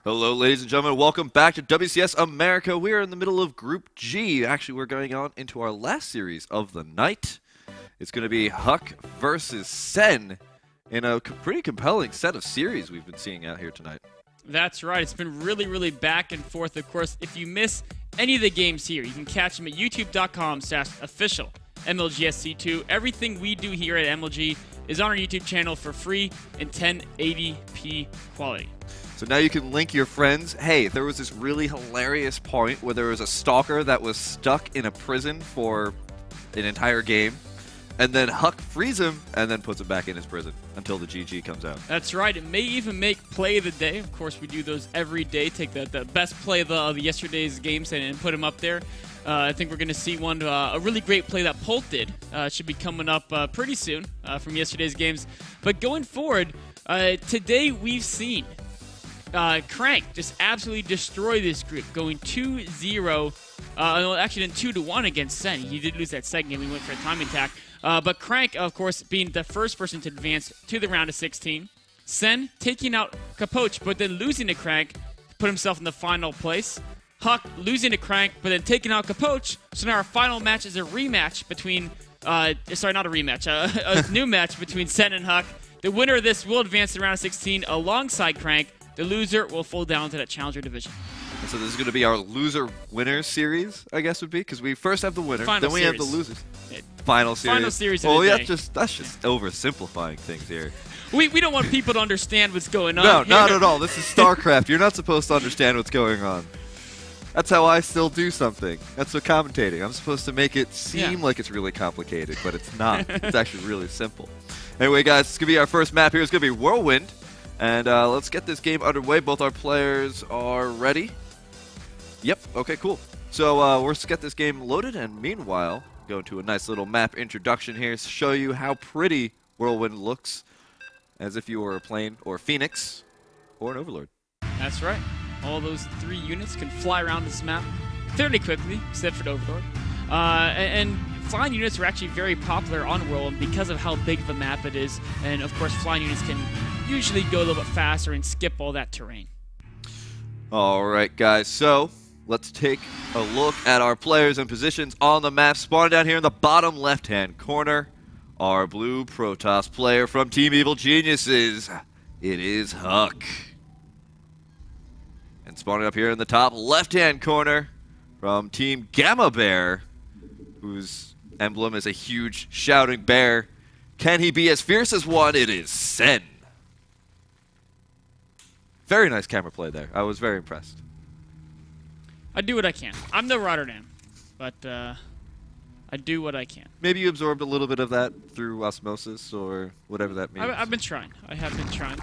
Hello, ladies and gentlemen. Welcome back to WCS America. We are in the middle of Group G. Actually, we're going on into our last series of the night. It's going to be Huck versus Sen in a pretty compelling set of series we've been seeing out here tonight. That's right. It's been really back and forth. Of course, if you miss any of the games here, you can catch them at youtube.com/official MLGSC2. Everything we do here at MLG is on our YouTube channel for free in 1080p quality. So now you can link your friends. Hey, there was this really hilarious point where there was a stalker that was stuck in a prison for an entire game, and then Huck frees him and then puts him back in his prison until the GG comes out. That's right. It may even make play of the day. Of course, we do those every day. Take the best play of yesterday's games and put them up there. I think we're going to see one, a really great play that Polt did. Should be coming up pretty soon from yesterday's games. But going forward, today we've seen Crank just absolutely destroy this group, going 2-0. Actually, then 2-1 against Sen. He did lose that second game. We went for a timing attack. But Crank, of course, being the first person to advance to the round of 16. Sen taking out Capoche, but then losing to Crank to put himself in the final place. Huck losing to Crank, but then taking out Capoche. So now our final match is a rematch between, sorry, not a rematch, a new match between Sen and Huck. The winner of this will advance to the round of 16 alongside Crank. The loser will fall down to that challenger division. And so this is going to be our loser-winner series, I guess would be, because we first have the winner, Final then we series. have the losers. Final series. Final series. Oh yeah, that's just oversimplifying things here. We don't want people to understand what's going on. No, here. not at all. This is Starcraft. You're not supposed to understand what's going on. That's how I still do something. That's what commentating. I'm supposed to make it seem like it's really complicated, but it's not. It's actually really simple. Anyway, guys, it's going to be our first map here. It's going to be Whirlwind. And let's get this game underway. Both our players are ready. Yep. Okay, cool. So let's get this game loaded. And meanwhile, go to a nice little map introduction here to show you how pretty Whirlwind looks, as if you were a plane or a Phoenix or an Overlord. That's right. All those 3 units can fly around this map fairly quickly, except for the Overlord. And flying units are actually very popular on Whirlwind because of how big of a map it is. And of course, flying units can usually go a little bit faster and skip all that terrain. All right, guys. So let's take a look at our players and positions on the map. Spawning down here in the bottom left-hand corner, our blue Protoss player from Team Evil Geniuses. It is Huck. And spawning up here in the top left-hand corner from Team Gamma Bear, whose emblem is a huge shouting bear. Can he be as fierce as one? It is Sen. Very nice camera play there. I was very impressed. I do what I can. I'm no Rotterdam, but I do what I can. Maybe you absorbed a little bit of that through osmosis or whatever that means. I've been trying. I have been trying.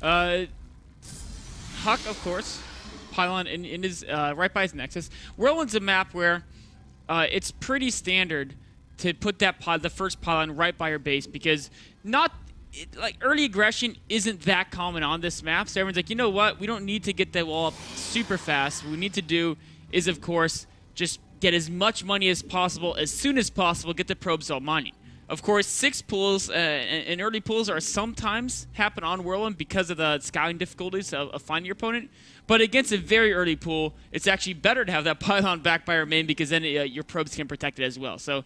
Huck, of course, pylon in his right by his nexus. Whirlwind's a map where it's pretty standard to put that the first pylon right by your base because like early aggression isn't that common on this map, so everyone's like, you know what? We don't need to get that wall up super fast. What we need to do is, of course, just get as much money as possible, as soon as possible, get the probes all mining. Of course, 6 pools and early pools are sometimes happen on Whirlwind because of the scouting difficulties of finding your opponent. But against a very early pool, it's actually better to have that pylon back by your main because then your probes can protect it as well. So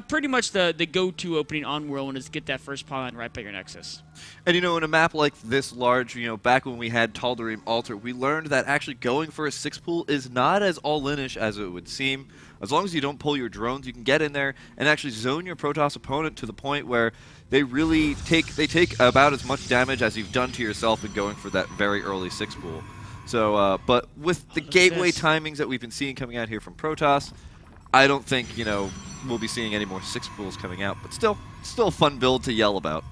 pretty much the go-to opening on Whirlwind is get that first pylon right by your nexus. And you know, in a map like this large, you know, back when we had Tal'Darim Altar, we learned that actually going for a 6 pool is not as all-in-ish as it would seem. As long as you don't pull your drones, you can get in there and actually zone your Protoss opponent to the point where they really take about as much damage as you've done to yourself in going for that very early 6 pool. So, but with the gateway timings that we've been seeing coming out here from Protoss, I don't think, you know, we'll be seeing any more 6 pools coming out, but still a fun build to yell about.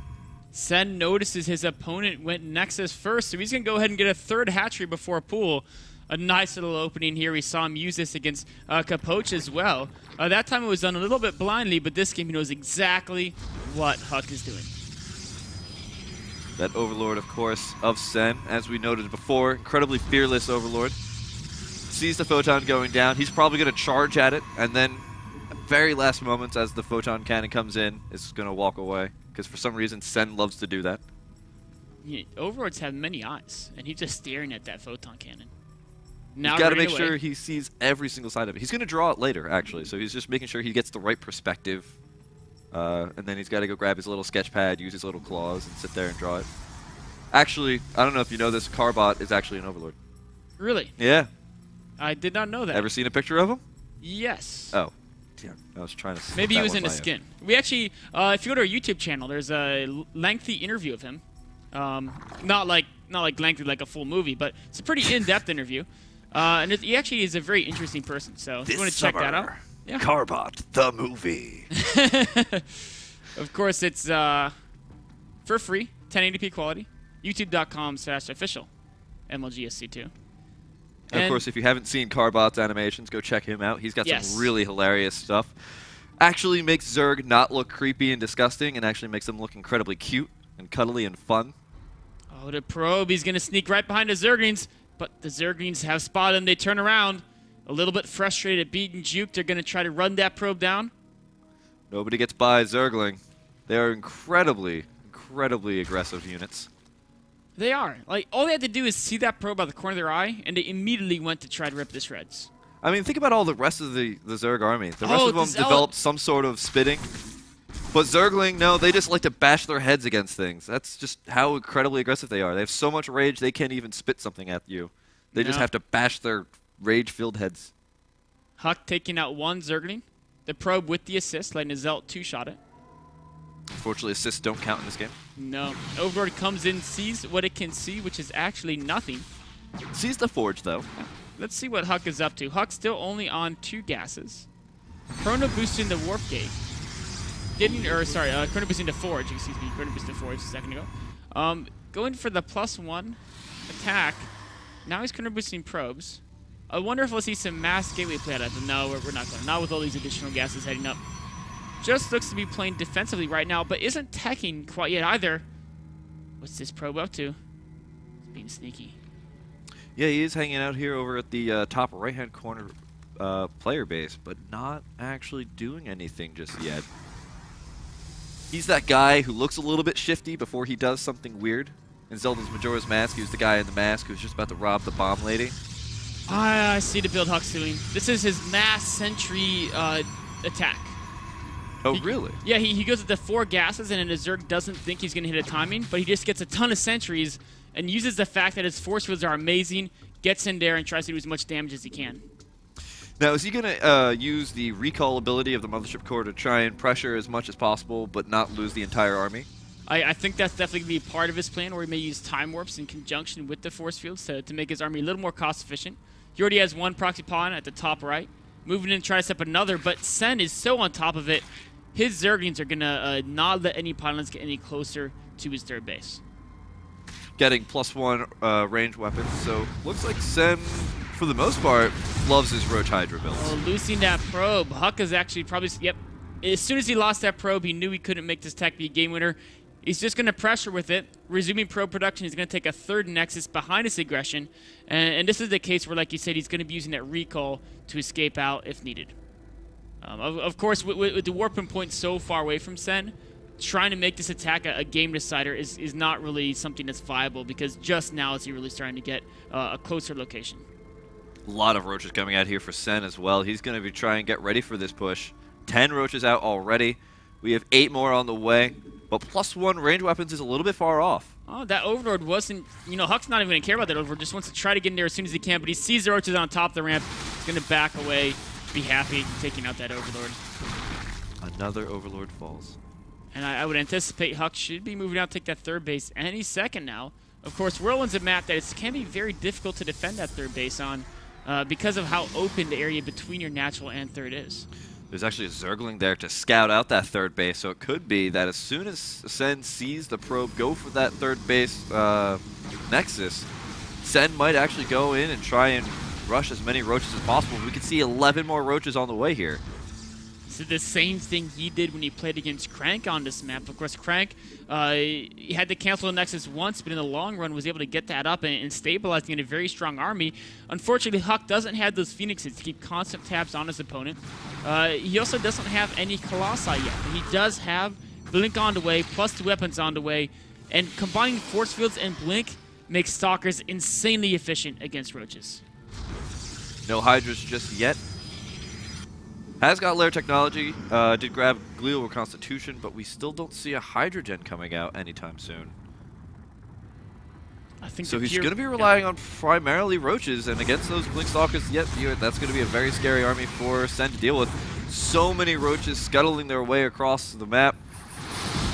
Sen notices his opponent went Nexus first, so he's going to go ahead and get a 3rd hatchery before a pool. A nice little opening here. We saw him use this against Capoche as well. That time it was done a little bit blindly, but this game he knows exactly what Huck is doing. That Overlord, of course, of Sen, as we noted before, incredibly fearless Overlord. Sees the Photon going down. He's probably going to charge at it, and then very last moments as the Photon Cannon comes in, is going to walk away. Because for some reason, Sen loves to do that. Overlords have many eyes, and he's just staring at that photon cannon. Now He's got to make sure he sees every single side of it. He's going to draw it later, actually, so he's just making sure he gets the right perspective. And then he's got to go grab his little sketch pad, use his little claws, and sit there and draw it. Actually, I don't know if you know this, Carbot is actually an Overlord. Really? Yeah. I did not know that. Ever seen a picture of him? Yes. Oh. Yeah, I was trying to... Maybe he was in a skin. We actually, if you go to our YouTube channel, there's a lengthy interview of him. Not like lengthy like a full movie, but it's a pretty in-depth interview. And he actually is a very interesting person, so if you want to check that out. Yeah. Carbot, the movie. Of course, it's for free, 1080p quality, youtube.com/official MLG SC2. And of course, if you haven't seen Carbot's animations, go check him out. He's got some really hilarious stuff. Actually makes Zerg not look creepy and disgusting, and actually makes them look incredibly cute and cuddly and fun. Oh, the probe. He's going to sneak right behind the Zerglings, but the Zerglings have spotted him. They turn around. A little bit frustrated, beaten, juked. They're going to try to run that probe down. Nobody gets by Zergling. They are incredibly aggressive units. They are. Like, all they had to do is see that probe out of the corner of their eye, and they immediately went to try to rip the shreds. I mean, think about all the rest of the Zerg army. The rest of them developed some sort of spitting. But Zergling, no, they just like to bash their heads against things. That's just how incredibly aggressive they are. They have so much rage, they can't even spit something at you. They just have to bash their rage-filled heads. Huck taking out one Zergling. The probe with the assist, letting his Zelt two-shot it. Unfortunately, assists don't count in this game. No. Overlord comes in, sees what it can see, which is actually nothing. Sees the Forge, though. Let's see what Huck is up to. Huck's still only on 2 gases. Chrono boosting the Warp Gate. Chrono boosting the Forge, excuse me. Chrono boosting the Forge a second ago. Going for the +1 attack. Now he's chrono boosting probes. I wonder if we'll see some mass gateway play out of them. No, we're not going. Not with all these additional gases heading up. Just looks to be playing defensively right now, but isn't teching quite yet either. What's this probe up to? It's being sneaky. Yeah, he is hanging out here over at the top right-hand corner player base, but not actually doing anything just yet. He's that guy who looks a little bit shifty before he does something weird. In Zelda's Majora's Mask, he was the guy in the mask who was just about to rob the bomb lady. I see the build Huck's doing. This is his mass sentry attack. Oh, really? Yeah, he goes with the 4 gases, and then the Zerg doesn't think he's going to hit a timing, but he just gets a ton of sentries and uses the fact that his force fields are amazing, gets in there, and tries to do as much damage as he can. Now, is he going to use the recall ability of the Mothership Core to try and pressure as much as possible, but not lose the entire army? I think that's definitely going to be part of his plan, or he may use time warps in conjunction with the force fields to make his army a little more cost-efficient. He already has 1 proxy pawn at the top right. Moving in to try to set up another, but Sen is so on top of it, his Zerglings are going to not let any pylons get any closer to his third base. Getting +1 range weapons, so looks like Sen, for the most part, loves his Roach Hydra builds. Oh, losing that probe. Huck is actually probably... Yep. As soon as he lost that probe, he knew he couldn't make this tech be a game winner. He's just going to pressure with it. Resuming probe production, he's going to take a 3rd Nexus behind his aggression. And this is the case where, like you said, he's going to be using that recall to escape out if needed. Of course, with the warping point so far away from Sen, trying to make this attack a game decider is not really something that's viable, because just now is he really starting to get a closer location. A lot of Roaches coming out here for Sen as well. He's going to be trying to get ready for this push. 10 Roaches out already. We have 8 more on the way. But +1 range weapons is a little bit far off. Oh, that Overlord wasn't... You know, Huck's not even going to care about that Overlord. Just wants to try to get in there as soon as he can. But he sees the Roaches on top of the ramp. He's going to back away, be happy taking out that Overlord. Another Overlord falls. And I would anticipate Huck should be moving out to take that 3rd base any second now. Of course, Whirlwind's a map that can be very difficult to defend that 3rd base on because of how open the area between your natural and 3rd is. There's actually a Zergling there to scout out that 3rd base, so it could be that as soon as Sen sees the probe go for that 3rd base Nexus, Sen might actually go in and try and rush as many Roaches as possible. We can see 11 more Roaches on the way here. This is the same thing he did when he played against Crank on this map. Of course, Crank, he had to cancel the Nexus once, but in the long run was able to get that up and stabilizing in a very strong army. Unfortunately, Huck doesn't have those Phoenixes to keep constant tabs on his opponent. He also doesn't have any Colossi yet, but he does have Blink on the way, plus 2 weapons on the way. And combining force fields and blink makes Stalkers insanely efficient against roaches. No Hydras just yet. Has got lair technology, did grab Glial Reconstitution, but we still don't see a Hydrogen coming out anytime soon. I think so he's going to be relying on primarily roaches, and against those Blink Stalkers, yet that's going to be a very scary army for Sen to deal with. So many roaches scuttling their way across the map.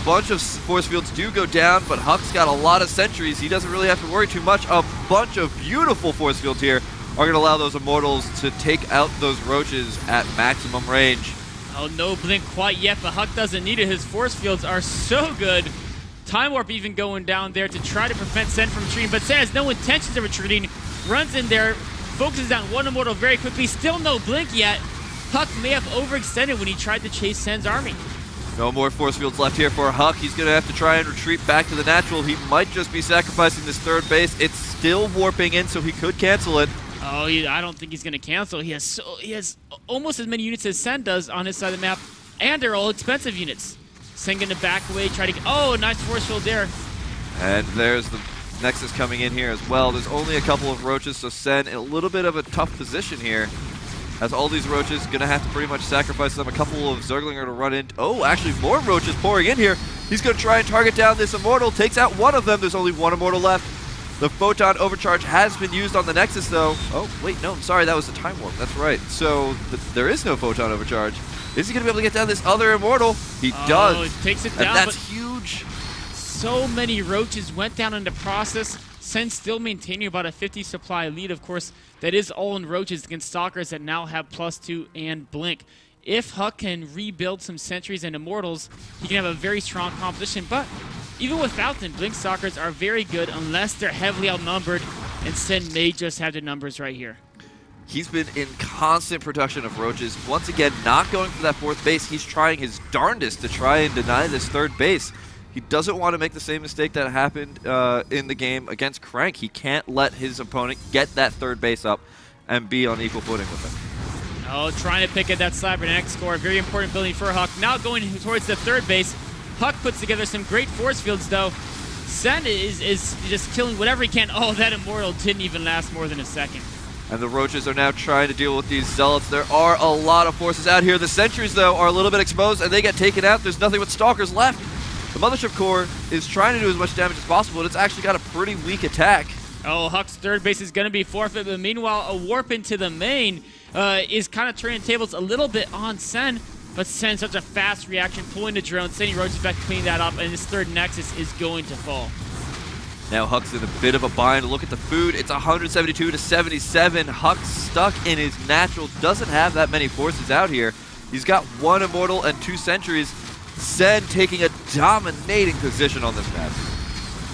Bunch of force fields do go down, but Huck's got a lot of sentries. He doesn't really have to worry too much. A bunch of beautiful force fields here are going to allow those Immortals to take out those roaches at maximum range. Oh, no blink quite yet, but Huck doesn't need it. His force fields are so good. Time Warp even going down there to try to prevent Sen from retreating, but Sen has no intentions of retreating. Runs in there, focuses on one Immortal very quickly. Still no blink yet. Huck may have overextended when he tried to chase Sen's army. No more force fields left here for Huck. He's going to have to try and retreat back to the natural. He might just be sacrificing this third base. It's still warping in, so he could cancel it. Oh, I don't think he's going to cancel. He has almost as many units as Sen does on his side of the map, and they're all expensive units. Sen going to back away, try to... Oh, nice force field there. And there's the Nexus coming in here as well. There's only a couple of roaches, so Sen in a little bit of a tough position here. As all these roaches, going to have to pretty much sacrifice them. A couple of Zerglinger to run in. Oh, actually more roaches pouring in here. He's going to try and target down this Immortal. Takes out one of them. There's only one Immortal left. The Photon Overcharge has been used on the Nexus, though. Oh, wait, no, I'm sorry. That was the Time Warp. That's right. So there is no Photon Overcharge. Is he going to be able to get down this other Immortal? He does. He takes it down. And that's huge. So many roaches went down in the process. Sen still maintaining about a 50 supply lead. Of course, that is all in roaches against Stalkers that now have +2 and blink. If Huck can rebuild some sentries and Immortals, he can have a very strong composition. But even without them, blink Stalkers are very good unless they're heavily outnumbered, and Sen may just have the numbers right here. He's been in constant production of roaches. Once again, not going for that fourth base. He's trying his darndest to try and deny this third base. He doesn't want to make the same mistake that happened in the game against Crank. He can't let his opponent get that third base up and be on equal footing with him. Oh, trying to pick at that cybernetic score. Very important building for Huck. Now going towards the third base. Huck puts together some great force fields, though. Sen is just killing whatever he can. Oh, that Immortal didn't even last more than a second. And the roaches are now trying to deal with these Zealots. There are a lot of forces out here. The sentries, though, are a little bit exposed, and they get taken out. There's nothing but Stalkers left. The Mothership Core is trying to do as much damage as possible, but it's actually got a pretty weak attack. Oh, Huck's third base is going to be forfeit, but meanwhile, a warp into the main is kind of turning tables a little bit on Sen, but Sen, such a fast reaction, pulling the drone, sending roaches back to clean that up, and this third Nexus is going to fall. Now Huck's in a bit of a bind. Look at the food. It's 172 to 77. Huck's stuck in his natural. Doesn't have that many forces out here. He's got one Immortal and 2 sentries. Sen taking a dominating position on this map.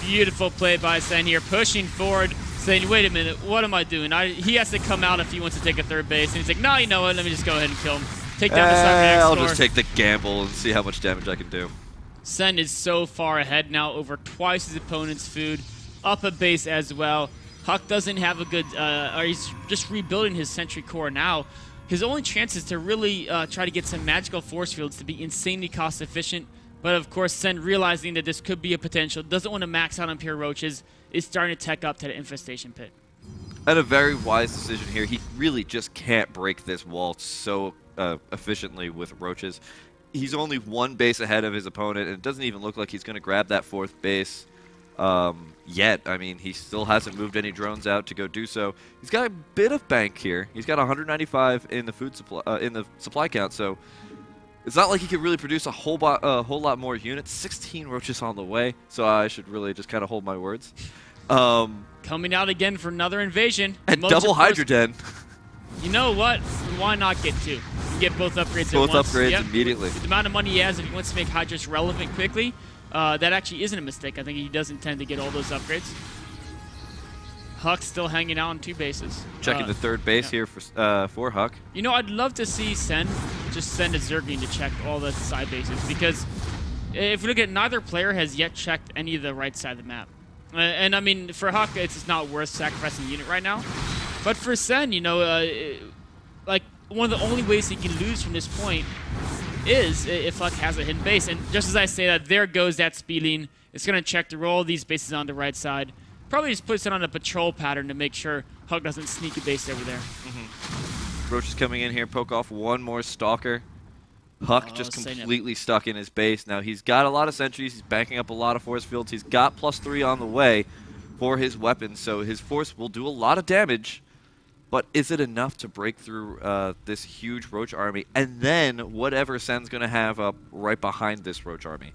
Beautiful play by Sen here, pushing forward, saying, wait a minute, what am I doing? He has to come out if he wants to take a third base. And he's like, no, you know what? Let me just go ahead and kill him. Take down the cybernetic I'll score. just take the gamble and see how much damage I can do. Sen is so far ahead now, over twice his opponent's food, up a base as well. Huck doesn't have a good, or he's just rebuilding his sentry core now. His only chance is to really try to get some magical force fields to be insanely cost efficient. But of course, Sen, realizing that this could be a potential, doesn't want to max out on pure roaches, is starting to tech up to the infestation pit. And a very wise decision here. He really just can't break this wall so efficiently with roaches. He's only one base ahead of his opponent, and it doesn't even look like he's going to grab that fourth base yet. I mean, he still hasn't moved any drones out to go do so. He's got a bit of bank here. He's got 195 in the food supply, in the supply count, so it's not like he could really produce a whole lot more units. 16 roaches on the way, so I should really just kind of hold my words. Coming out again for another invasion. And double Hydrogen. You know what? Why not get 2? You can get both upgrades both at once. Upgrades immediately. With the amount of money he has, if he wants to make Hydras relevant quickly, that actually isn't a mistake. I think he does intend to get all those upgrades. Huck's still hanging out on 2 bases. Checking the third base here for Huck. You know, I'd love to see Sen just send a Zergling to check all the side bases, because if we look at it, neither player has yet checked any of the right side of the map. And I mean, for Huck, it's not worth sacrificing a unit right now. But for Sen, you know, like, one of the only ways he can lose from this point is if Huck has a hidden base. And just as I say that, there goes that speeding It's going to check to roll these bases on the right side. Probably just puts it on a patrol pattern to make sure Huck doesn't sneak a base over there. Roach is coming in here, poke off one more Stalker. Huck just completely stuck in his base. Now he's got a lot of sentries. He's banking up a lot of force fields. He's got +3 on the way for his weapons, so his force will do a lot of damage. But is it enough to break through this huge Roach army? And then whatever Sen's going to have up right behind this Roach army.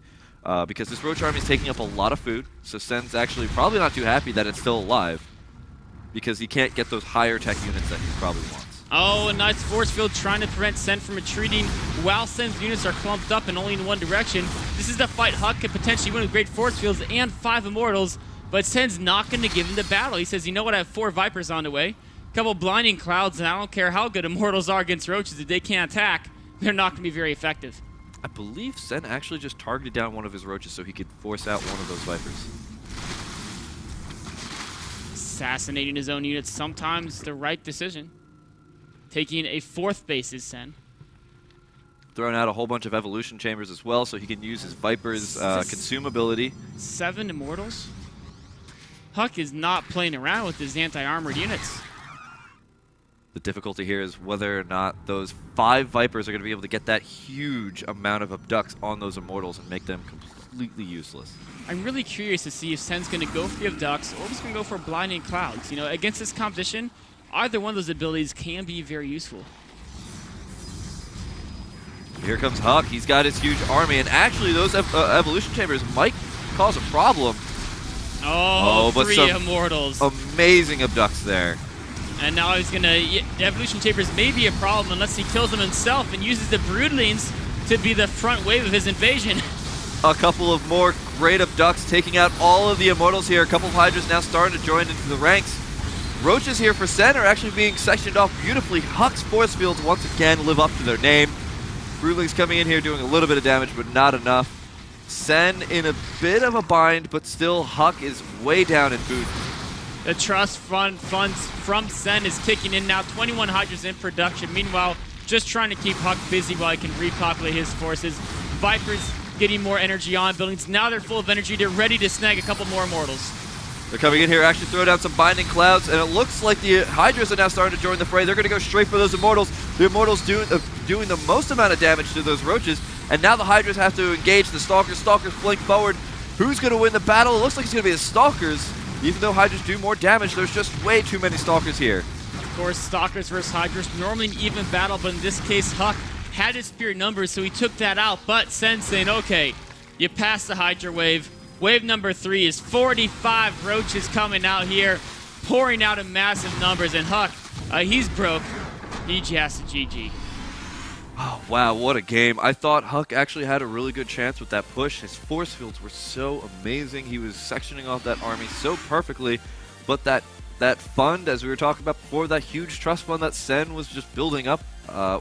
Because this Roach army is taking up a lot of food, so Sen's actually probably not too happy that it's still alive. Because he can't get those higher tech units that he probably wants. Oh, a nice force field trying to prevent Sen from retreating while Sen's units are clumped up and only in one direction. This is the fight Huck could potentially win with great force fields and 5 Immortals, but Sen's not going to give him the battle. He says, you know what, I have 4 Vipers on the way, a couple blinding clouds, and I don't care how good Immortals are against Roaches. If they can't attack, they're not going to be very effective. I believe Sen actually just targeted down one of his Roaches so he could force out one of those Vipers. Assassinating his own units, sometimes the right decision. Taking a 4th base is Sen. Throwing out a whole bunch of evolution chambers as well so he can use his Viper's consumability. 7 Immortals? Huck is not playing around with his anti-armored units. The difficulty here is whether or not those 5 Vipers are going to be able to get that huge amount of abducts on those Immortals and make them completely useless. I'm really curious to see if Sen's going to go for the abducts or if he's going to go for blinding clouds. You know, against this competition, either one of those abilities can be very useful. Here comes Huck. He's got his huge army, and actually those evolution chambers might cause a problem. Oh, but 3 Immortals. Amazing abducts there. And now he's going to... The evolution chambers may be a problem unless he kills them himself and uses the Broodlings to be the front wave of his invasion. A couple of more great abducts taking out all of the Immortals here. A couple of Hydras now starting to join into the ranks. Roaches here for Sen are actually being sectioned off beautifully. Huck's force fields once again live up to their name. Broodlings coming in here doing a little bit of damage, but not enough. Sen in a bit of a bind, but still Huck is way down in food. The trust funds from Sen is kicking in now. 21 Hydras in production. Meanwhile, just trying to keep Huck busy while he can repopulate his forces. Vipers getting more energy on buildings. Now they're full of energy. They're ready to snag a couple more Immortals. They're coming in here, actually throw down some binding clouds, and it looks like the Hydras are now starting to join the fray. They're going to go straight for those Immortals. The Immortals doing the most amount of damage to those Roaches, and now the Hydras have to engage the Stalkers. Stalkers flank forward. Who's going to win the battle? It looks like it's going to be the Stalkers. Even though Hydras do more damage, there's just way too many Stalkers here. Of course, Stalkers versus Hydras, normally an even battle, but in this case, Huck had his Spirit numbers, so he took that out. But Sen saying, okay, you passed the Hydra wave. Wave number 3 is 45 Roaches coming out here, pouring out in massive numbers, and Huck, he's broke. He has to GG. Oh, wow, what a game. I thought Huck actually had a really good chance with that push. His force fields were so amazing. He was sectioning off that army so perfectly, but that fund, as we were talking about before, that huge trust fund that Sen was just building up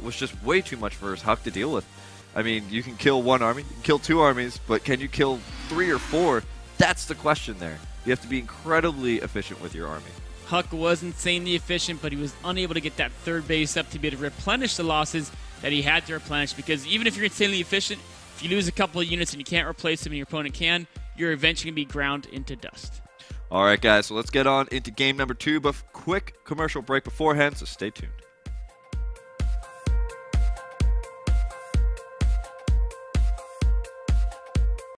was just way too much for Huck to deal with. I mean, you can kill 1 army, you can kill 2 armies, but can you kill 3 or 4? That's the question there. You have to be incredibly efficient with your army. Huck was insanely efficient, but he was unable to get that 3rd base up to be able to replenish the losses that he had to replenish, because even if you're insanely efficient, if you lose a couple of units and you can't replace them and your opponent can, you're eventually going to be ground into dust. All right, guys, so let's get on into game number 2, but quick commercial break beforehand, so stay tuned.